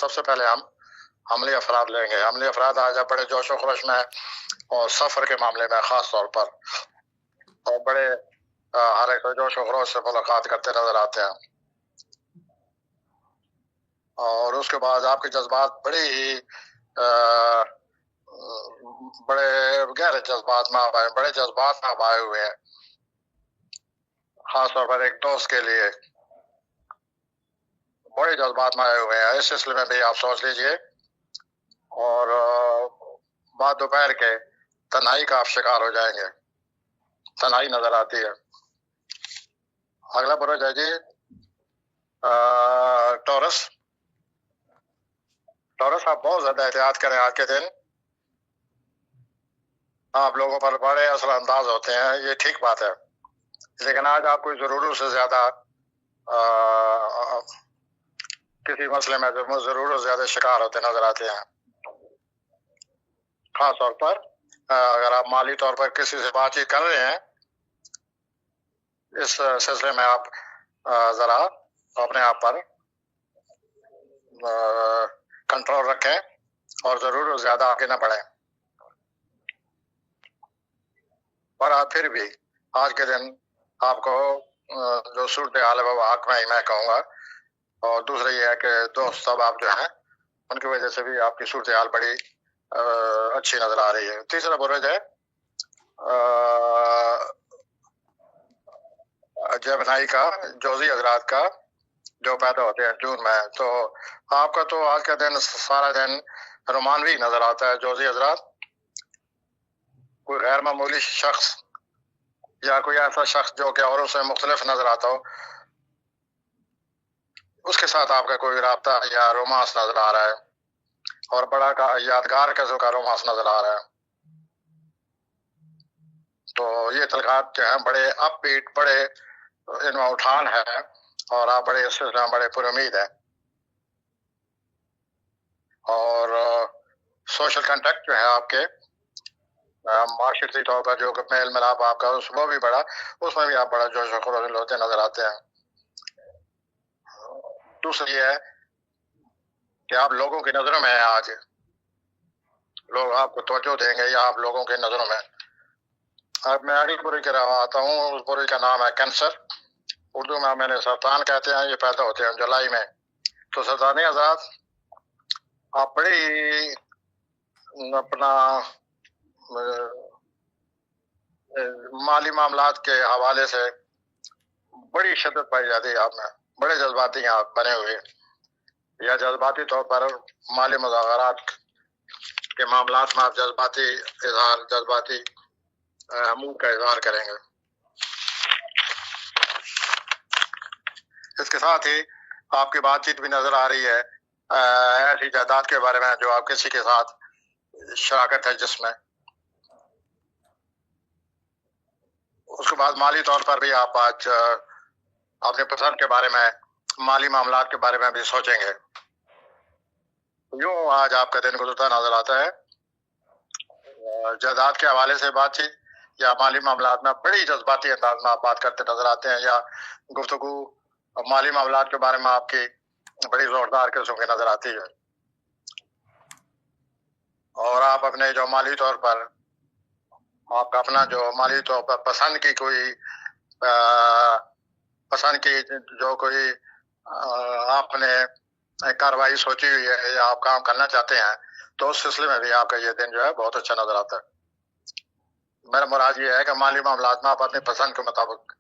سب سے پہلے ہم عملی افراد لیں گے. عملی افراد آج بڑے جوش و خروش میں اور سفر کے معاملے میں خاص طور پر اور بڑے ہر ایک جوش و خروش سے ملاقات کرتے نظر آتے ہیں. اور اس کے بعد آپ کے جذبات بڑے گہرے جذبات میں بڑے جذبات میں آئے ہوئے ہیں، خاص طور پر ایک دوست کے لیے بڑے جذبات میں آئے ہوئے ہیں. اس سلسلے میں بھی آپ سوچ لیجئے. اور بعد دوپہر کے تنہائی کا آپ شکار ہو جائیں گے. تنہائی نظر آتی ہے. اگلا بروج ہے جی ٹورس. آپ بہت زیادہ احتیاط کریں. آج کے دن آپ لوگوں پر بڑے اثر انداز ہوتے ہیں، یہ ٹھیک بات ہے، لیکن آج آپ کوئی ضرورت سے زیادہ کسی مسئلے میں ضرورت سے زیادہ شکار ہوتے نظر آتے ہیں. خاص طور پر اگر آپ مالی طور پر کسی سے بات چیت کر رہے ہیں، اس سلسلے میں آپ ذرا اپنے آپ پر کنٹرول رکھیں اور ضرور زیادہ آگے نہ بڑھیں. پر آپ پھر بھی آج کے دن آپ کو جو صورتحال ہے وہ حق میں ہی میں کہوں گا. اور دوسرا یہ ہے کہ دوست سب آپ جو ہیں ان کی وجہ سے بھی آپ کی صورتحال بڑی اچھی نظر آ رہی ہے. تیسرا برج ہے جیمنائی کا، جوزی حضرات کا، جو پیدا ہوتے ہیں جون میں. تو آپ کا تو آج کا دن سارا دن رومانوی نظر آتا ہے. جوزی حضرات، کوئی غیر معمولی شخص یا کوئی ایسا شخص جو کہ اوروں سے مختلف نظر آتا ہو، اس کے ساتھ آپ کا کوئی رابطہ یا رومانس نظر آ رہا ہے، اور بڑا یادگار قسم کا رومانس نظر آ رہا ہے. تو یہ تعلقات جو ہیں بڑے اپ بیٹ، بڑے ان میں اٹھان ہے، اور آپ بڑے اس سلسلے میں بڑے پر امید ہیں. اور سوشل کنٹیکٹ جو ہے آپ کے معاشرتی طور پر جو میل ملاپ آپ کا وہ بھی بڑا، اس میں بھی آپ بڑا جوش و خروش ہوتے نظر آتے ہیں. دوسری یہ ہے کہ آپ لوگوں کی نظروں میں ہیں. آج لوگ آپ کو توجہ دیں گے یا آپ لوگوں کی نظروں میں. اب میں اگلی بروج کی رہا آتا ہوں. اس بروج کا نام ہے کینسر. اردو میں نے سرطان کہتے ہیں. یہ پیدا ہوتے ہیں جولائی میں. تو سرطانی حضرات، آپ بڑی اپنا مالی معاملات کے حوالے سے بڑی شدت پائی جاتی ہے آپ میں. بڑے جذباتی ہیں آپ بنے ہوئے، یا جذباتی طور پر مالی مذاکرات کے معاملات میں آپ جذباتی منہ کا اظہار کریں گے. اس کے ساتھ ہی آپ کی بات چیت بھی نظر آ رہی ہے ایسی جائیداد کے بارے میں جو آپ کسی کے ساتھ شراکت ہے جس میں. اس کے بعد مالی طور پر بھی آپ آج اپنے پسند کے بارے میں، مالی معاملات کے بارے میں بھی سوچیں گے. یوں آج آپ کا دن گزرتا نظر آتا ہے. جائیداد کے حوالے سے بات چیت یا مالی معاملات میں بڑی جذباتی انداز میں آپ بات کرتے نظر آتے ہیں، یا گفتگو مالی معاملات کے بارے میں آپ کی بڑی زوردار قسم کی نظر آتی ہے. اور آپ اپنے جو مالی طور پر آپ کا اپنا جو مالی طور پر پسند کی جو کوئی آپ نے کاروائی سوچی ہوئی ہے یا آپ کام کرنا چاہتے ہیں، تو اس سلسلے میں بھی آپ کا یہ دن جو ہے بہت اچھا نظر آتا ہے. میرا مراد یہ ہے کہ مالی معاملات میں آپ اپنی پسند کے مطابق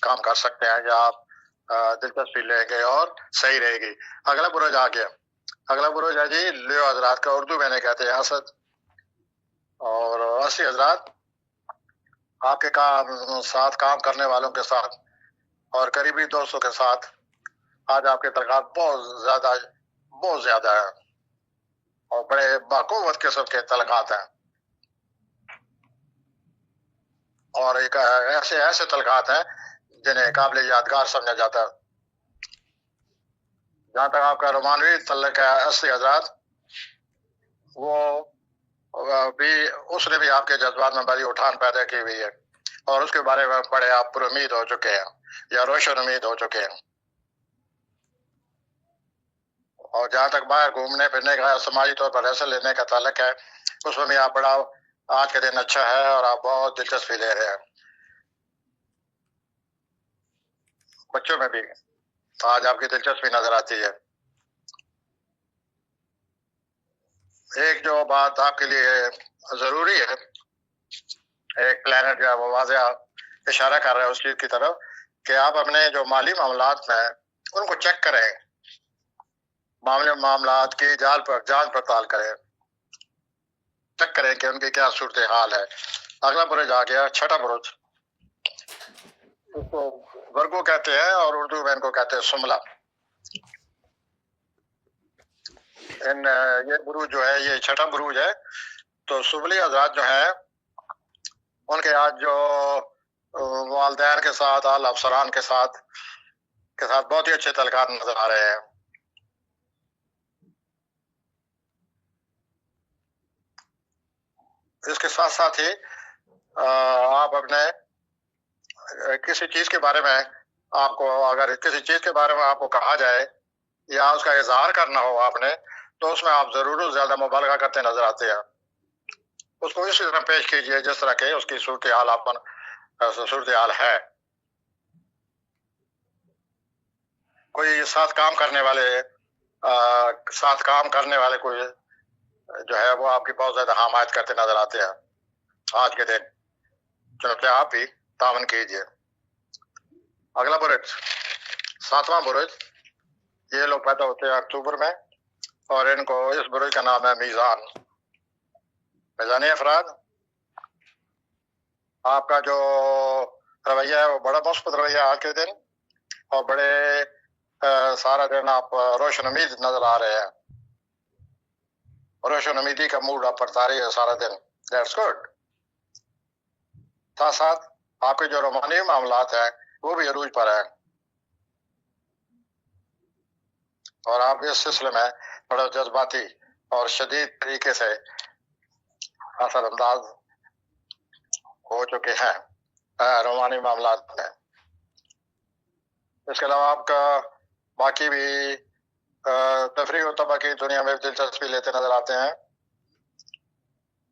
کام کر سکتے ہیں، یا آپ دلچسپی لیں گے اور صحیح رہے گی. اگلا برج آ گیا. اگلا برج ہے جی لیو حضرات کا. اردو میں نے کہتے ہیں اسد. اور اسی حضرات، آپ کے ساتھ کام کرنے والوں کے ساتھ اور قریبی دوستوں کے ساتھ آج آپ کے تعلقات بہت زیادہ ہیں، اور بڑے باقوت قسم کے تعلقات ہیں. اور ایک ایسے تعلقات ہیں جنہیں قابل یادگار سمجھا جاتا ہے. جہاں تک آپ کا رومانوی تعلق ہے اصلی حضرات، وہ بھی اس نے بھی آپ کے جذبات میں بڑی اٹھان پیدا کی ہوئی ہے، اور اس کے بارے میں بڑے آپ پر امید ہو چکے ہیں یا روشن امید ہو چکے ہیں. اور جہاں تک باہر گھومنے پھرنے کا سماجی طور پر حصہ لینے کا تعلق ہے، اس میں بھی آپ بڑا آج کا دن اچھا ہے اور آپ بہت دلچسپی لے رہے ہیں. بچوں میں بھی آج آپ کی دلچسپی نظر آتی ہے. ایک جو بات آپ کے لیے ضروری ہے، ایک پلانٹ جو ہے وہ واضح اشارہ کر رہا ہے اس چیز کی طرف کہ آپ اپنے جو مالی معاملات میں ان کو چیک کریں، معاملات کی جانچ پڑتال کریں، چیک کریں کہ ان کی کیا صورتحال ہے. اگلا برج آ گیا، چھٹا برج. اس کو ورگو کہتے ہیں اور اردو میں ان کو کہتے ہیں سملا. یہ بروج جو ہے یہ چھٹا بروج ہے. تو سبلی حضرات جو ہیں ان کے آج جو والدین کے ساتھ اعلی افسران کے ساتھ بہت ہی اچھے تعلقات نظر آ رہے ہیں. اس کے ساتھ ساتھ ہی آپ اپنے کسی چیز کے بارے میں آپ کو اگر کسی چیز کے بارے میں آپ کو کہا جائے یا اس کا اظہار کرنا ہو آپ نے، تو اس میں آپ ضرور زیادہ مبالغہ کرتے نظر آتے ہیں. اس کو اسی طرح پیش کیجئے جس طرح کہ اس کی صورتحال ہے. کوئی ساتھ کام کرنے والے کوئی جو ہے وہ آپ کی بہت زیادہ حمایت کرتے نظر آتے ہیں آج کے دن، چنانچہ آپ بھی تعاون کیجئے. اگلا برج، ساتواں برج. یہ لوگ پیدا ہوتے ہیں اکتوبر میں اور ان کو اس برج کا نام ہے میزان. میزانی افراد، آپ کا جو رویہ ہے وہ بڑا مثبت رویہ ہے آج کے دن، اور بڑے سارا دن آپ روشن امید نظر آ رہے ہیں. روشن امیدی کا موڈ آپ پر طاری ہے سارا دن. That's good. ساتھ ساتھ آپ کے جو رومانی معاملات ہیں وہ بھی عروج پر ہیں، اور آپ اس سلسلے میں بڑے جذباتی اور شدید طریقے سے اثر انداز ہو چکے ہیں رومانی معاملات میں. اس کے علاوہ آپ کا باقی بھی تفریح و طبع کی دنیا میں دلچسپی لیتے نظر آتے ہیں.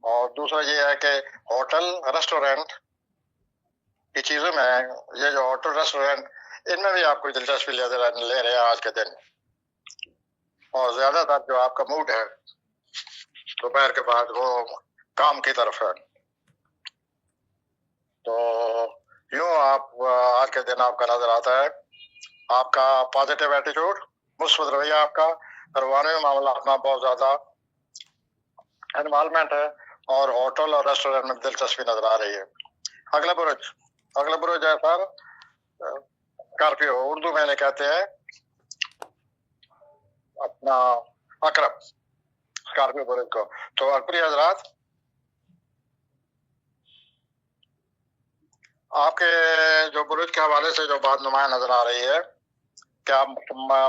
اور دوسرا یہ ہے کہ ہوٹل ریسٹورینٹ کی چیزوں میں، یہ جو ہوٹل ریسٹورینٹ ان میں بھی آپ کو دلچسپی لے رہے ہیں آج کے دن. اور زیادہ تر جو آپ کا موڈ ہے دوپہر کے بعد وہ کام کی طرف ہے. تو یوں آپ آج کے دن آپ کا نظر آتا ہے آپ کا پازیٹیو ایٹیٹیوڈ، مثبت رویہ، آپ کا روحانی معاملات میں بہت زیادہ انوالومنٹ ہے اور ہوٹل اور ریسٹورینٹ میں دلچسپی نظر آ رہی ہے. اگلا برج ہے سر اسکارپیو، اردو میں کہتے ہیں اپنا اکرم، اسکارپیو برج کو. تو اکبری حضرات، آپ کے جو برج کے حوالے سے جو بات نمایاں نظر آ رہی ہے کہ آپ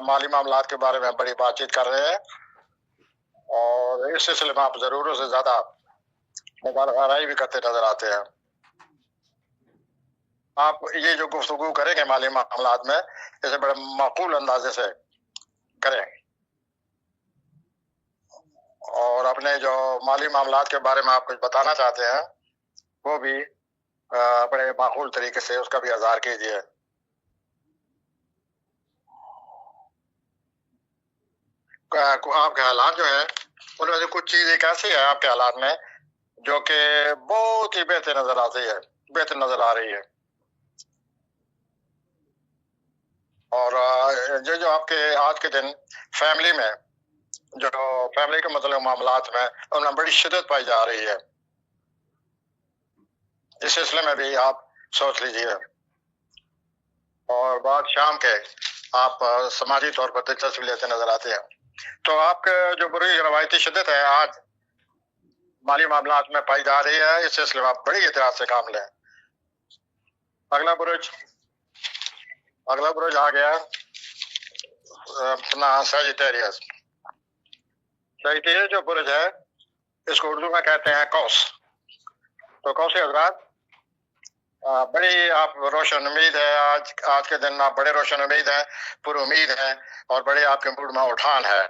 مالی معاملات کے بارے میں بڑی بات چیت کر رہے ہیں، اور اس سلسلے میں آپ ضرورت سے زیادہ مبالغہ آرائی بھی کرتے نظر آتے ہیں. آپ یہ جو گفتگو کریں گے مالی معاملات میں اسے بڑے معقول اندازے سے کریں، اور اپنے جو مالی معاملات کے بارے میں آپ کچھ بتانا چاہتے ہیں وہ بھی بڑے معقول طریقے سے اس کا بھی اظہار کیجیے. آپ کے حالات جو ہیں ان میں سے کچھ چیز ایک ایسی ہے آپ کے حالات میں جو کہ بہت ہی بہتر نظر آ رہی ہے. اور جو آپ کے آج کے دن فیملی میں جو فیملی کے متعلق معاملات میں ان میں بڑی شدت پائی جا رہی ہے. اس سلسلے میں بھی آپ سوچ لیجیے. اور بعد شام کے آپ سماجی طور پر دلچسپی لیتے نظر آتے ہیں. تو آپ کے جو بری روایتی شدت ہے آج مالی معاملات میں پائی جا رہی ہے، اس سلسلے میں آپ بڑی احتیاط سے کام لیں. اگلا برج آ گیا اپنا سیجیٹیریس. سیجیٹیریس جو برج ہے اس کو اردو میں کہتے ہیں قوس. تو قوسی حضرات، بڑی آپ روشن امید ہے آج کے دن آپ بڑے روشن امید ہیں، پر امید ہیں، اور بڑے آپ کے موڈ میں اٹھان ہے.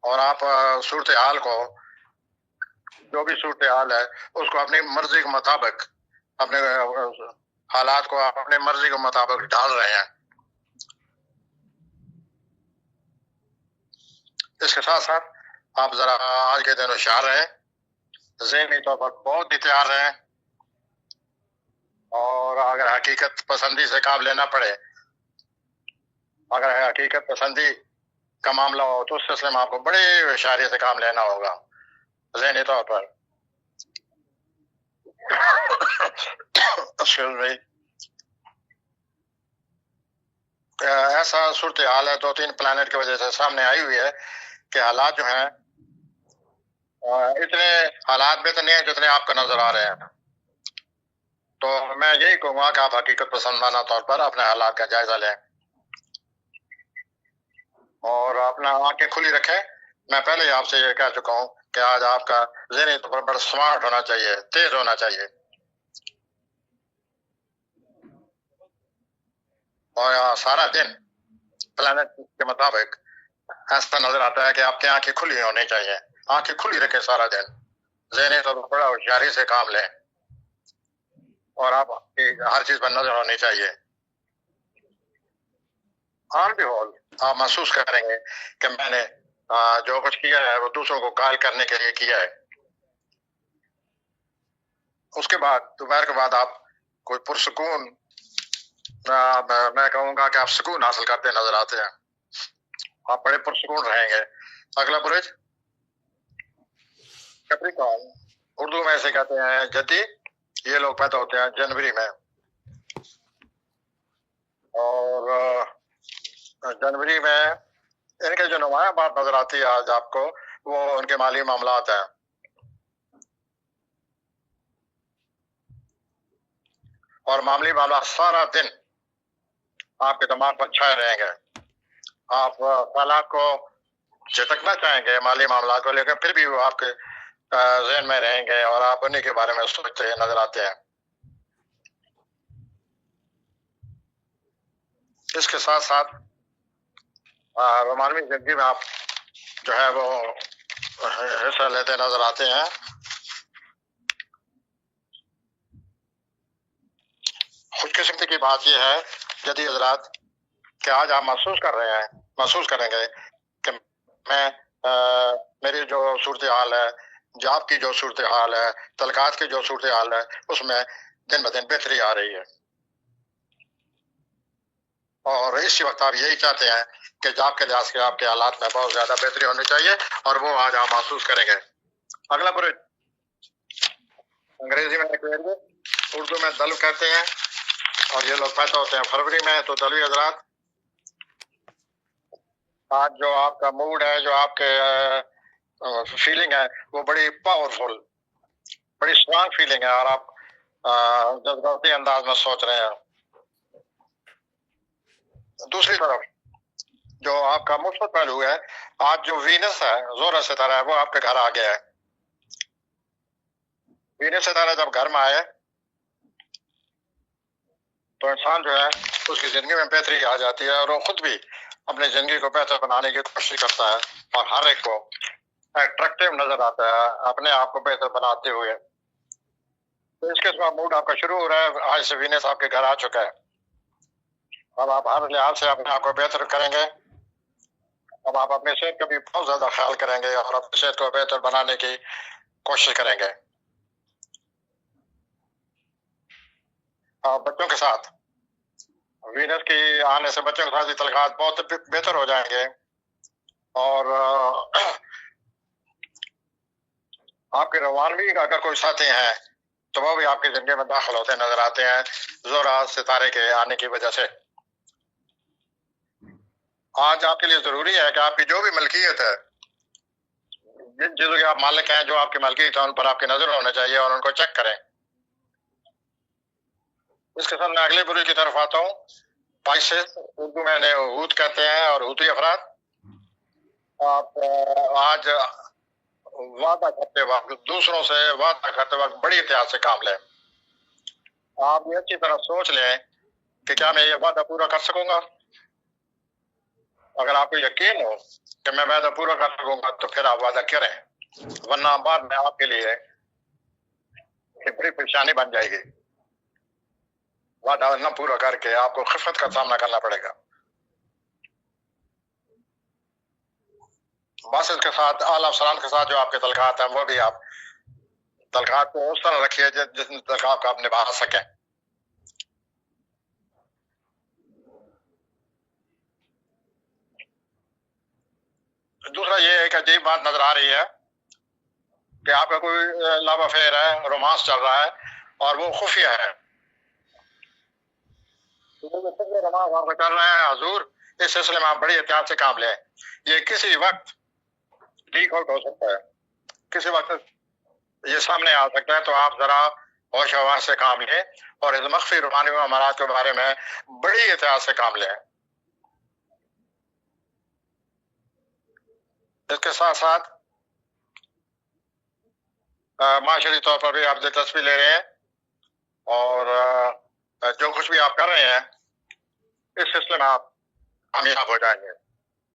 اور آپ صورتحال کو، جو بھی صورتحال ہے اس کو اپنی مرضی کے مطابق، اپنے حالات کو اپنے مرضی کے مطابق ڈال رہے ہیں. اس کے ساتھ ساتھ آپ ذرا آج کے دن ہوشیار رہیں، ذہنی طور پر بہت ہی تیار رہیں، اور اگر حقیقت پسندی سے کام لینا پڑے، اگر حقیقت پسندی کا معاملہ ہو تو اس سلسلے میں آپ کو بڑی ہوشیاری سے کام لینا ہوگا ذہنی طور پر. ایسا صورتحال ہے 2-3 پلانٹ کی وجہ سے سامنے آئی ہوئی ہے کہ حالات جو ہیں اتنے حالات بہتر نہیں ہیں جتنے آپ کو نظر آ رہے ہیں. تو میں یہی کہوں گا کہ آپ حقیقت پسندانہ طور پر اپنے حالات کا جائزہ لیں اور اپنا آنکھیں کھلی رکھیں. میں پہلے ہی آپ سے یہ کہہ چکا ہوں کہ آج آپ کا ذہنی طور پر بڑا سمارٹ ہونا چاہیے، تیز ہونا چاہیے. اور سارا دن پلانٹ کے مطابق ایسا نظر آتا ہے کہ آپ کی آنکھیں کھلی ہونی چاہیے. آنکھیں کھلی رکھیں سارا دن، ذہنی طور پر بڑا ہوشیاری سے کام لیں، اور آپ کی ہر چیز پر نظر ہونی چاہیے. آن دی ہول آپ محسوس کریں گے کہ میں نے جو کچھ کیا ہے وہ دوسروں کو قائل کرنے کے لیے کیا ہے. اس کے بعد دوپہر کے بعد آپ کوئی پرسکون، میں کہوں گا کہ آپ سکون حاصل کرتے نظر آتے ہیں، آپ بڑے پرسکون رہیں گے. اگلا برج کیپریکارن، اردو میں اسے کہتے ہیں جدی. یہ لوگ پیدا ہوتے ہیں جنوری میں، اور جنوری میں ان کے جو نمایاں بات نظر آتی ہے آج آپ کو وہ ان کے مالی معاملات ہیں. اور معاملی معاملات سارا دن آپ کے دماغ پر چھائے رہیں گے. آپ حالات کو جھٹکنا چاہیں گے مالی معاملات کو، لیکن پھر بھی وہ آپ کے ذہن میں رہیں گے اور آپ انہیں کے بارے میں سوچتے نظر آتے ہیں. اس کے ساتھ ساتھ رومانوی زندگی میں آپ جو ہے وہ حصہ لیتے نظر آتے ہیں. خوش قسمتی کی بات یہ ہے جدی حضرات کہ آج آپ محسوس کریں گے کہ میں میری جو صورتحال ہے، جاب کی جو صورتحال ہے، تعلقات کی جو صورتحال ہے، اس میں دن بدن بہتری آ رہی ہے. اور اسی وقت آپ یہی چاہتے ہیں کہ جاب کے لحاظ سے آپ کے حالات میں بہت زیادہ بہتری ہونی چاہیے، اور وہ آج آپ محسوس کریں گے. اگلا برج انگریزی میں اردو میں دلو کہتے ہیں، اور یہ لوگ پیدا ہوتے ہیں فروری میں. تو دلوی حضرات آج جو آپ کا موڈ ہے، جو آپ کے فیلنگ ہے، وہ بڑی پاورفل، بڑی اسٹرانگ فیلنگ ہے، اور آپ جذباتی انداز میں سوچ رہے ہیں. دوسری طرف جو آپ کا مثبت پہلو ہے، آج جو وینس ہے، زورا ستارہ ہے، وہ آپ کے گھر آ گیا ہے. وینس ستارہ جب گھر میں آئے تو انسان جو ہے اس کی زندگی میں بہتری آ جاتی ہے، اور وہ خود بھی اپنی زندگی کو بہتر بنانے کی کوشش کرتا ہے، اور ہر ایک کو اٹریکٹیو نظر آتا ہے اپنے آپ کو بہتر بناتے ہوئے. تو اس کے سوا موڈ آپ کا شروع ہو رہا ہے. آج سے وینس آپ کے گھر آ چکا ہے. اب آپ ہر لحاظ سے اپنے آپ کو بہتر کریں گے. اب آپ اپنے صحت کا بھی بہت زیادہ خیال کریں گے اور اپنی صحت کو بہتر بنانے کی کوشش کریں گے. اور بچوں کے ساتھ وینس کی آنے سے بچوں کے ساتھ تعلقات بہت بہتر ہو جائیں گے، اور آپ کے روانوی کا اگر کوئی ساتھی ہیں تو وہ بھی آپ کی زندگی میں داخل ہوتے نظر آتے ہیں زورا ستارے کے آنے کی وجہ سے. آج آپ کے لیے ضروری ہے کہ آپ کی جو بھی ملکیت ہے، جن چیزوں کے آپ مالک ہیں، جو آپ کی ملکیت ہے، ان پر آپ کی نظر ہونا چاہیے اور ان کو چیک کریں. اس کے ساتھ میں اگلے برج کی طرف آتا ہوں. پائسس، اردو میں انہیں ہود کہتے ہیں، اور ہوتی افراد. آپ آج وعدہ کرتے وقت، دوسروں سے وعدہ کرتے وقت بڑی احتیاط سے کام لیں. آپ یہ اچھی طرح سوچ لیں کہ کیا میں یہ وعدہ پورا کر سکوں گا. اگر آپ کو یقین ہو کہ میں وعدہ پورا کر لوں گا تو پھر آپ وعدہ کریں، ورنہ بعد میں آپ کے لیے بڑی پریشانی بن جائے گی. وعدہ نہ پورا کر کے آپ کو خفت کا سامنا کرنا پڑے گا. بس اس کے ساتھ اعلیٰ افسران کے ساتھ جو آپ کے تعلقات ہیں وہ بھی آپ تعلقات کو اس طرح رکھیے جس تعلقات کو آپ نبھا سکیں. دوسرا یہ ایک عجیب بات نظر آ رہی ہے کہ آپ کا کوئی لو افیئر ہے، رومانس چل رہا ہے اور وہ خفیہ ہے. رومانس آپ کر رہے ہیں حضور، اس سلسلے میں آپ بڑی احتیاط سے کام لیں. یہ کسی وقت لیک آؤٹ ہو سکتا ہے، کسی وقت یہ سامنے آ سکتا ہے. تو آپ ذرا ہوش و حواس سے کام لیں اور اس مخفی روحانی معاملات کے بارے میں بڑی احتیاط سے کام لیں. اس کے ساتھ ساتھ معاشرتی طور پر بھی آپ دلچسپی لے رہے ہیں اور جو کچھ بھی آپ کر رہے ہیں اس سلسلے میں آپ کامیاب ہو جائیں گے.